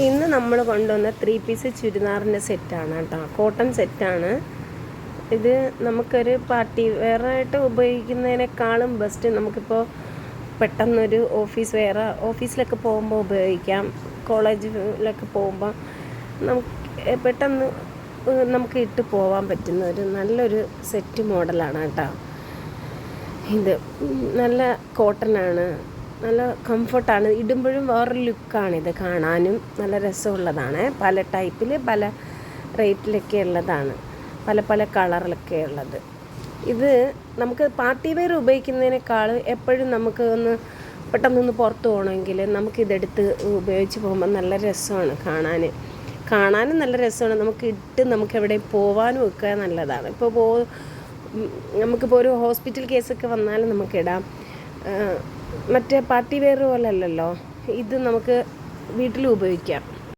ഇന്ന് നമ്മൾ കൊണ്ടുവന്ന 3 പീസ് ചുരിദാറിൻ്റെ സെറ്റാണ് കേട്ടോ. കോട്ടൺ സെറ്റാണ് ഇത്. നമുക്കൊരു പാർട്ടി വെയറായിട്ട് ഉപയോഗിക്കുന്നതിനേക്കാളും ബെസ്റ്റ് നമുക്കിപ്പോൾ പെട്ടെന്നൊരു ഓഫീസിലൊക്കെ പോകുമ്പോൾ ഉപയോഗിക്കാം. കോളേജിലൊക്കെ പോകുമ്പോൾ പെട്ടെന്ന് നമുക്ക് ഇട്ട് പോകാൻ പറ്റുന്ന ഒരു നല്ലൊരു സെറ്റ് മോഡലാണ് കേട്ടോ. ഇത് നല്ല കോട്ടനാണ്, നല്ല കംഫർട്ടാണ്, ഇടുമ്പോഴും വേറൊരു ലുക്കാണിത്. കാണാനും നല്ല രസമുള്ളതാണ്. പല ടൈപ്പിൽ പല റേറ്റിലൊക്കെ ഉള്ളതാണ്, പല പല കളറിലൊക്കെ ഉള്ളത്. ഇത് നമുക്ക് പാർട്ടി വെയർ ഉപയോഗിക്കുന്നതിനേക്കാൾ എപ്പോഴും നമുക്ക് പെട്ടെന്നൊന്ന് പുറത്ത് പോകണമെങ്കിൽ നമുക്കിതെടുത്ത് ഉപയോഗിച്ച് പോകുമ്പോൾ നല്ല രസമാണ് കാണാനും നല്ല രസമാണ്. നമുക്ക് എവിടെ പോകാനും ഒക്കെ നല്ലതാണ്. നമുക്കിപ്പോൾ ഒരു ഹോസ്പിറ്റൽ കേസൊക്കെ വന്നാലും നമുക്കിടാം. മറ്റേ പാർട്ടി വെയർ പോലെ അല്ലല്ലോ ഇത്, നമുക്ക് വീട്ടിലും ഉപയോഗിക്കാം.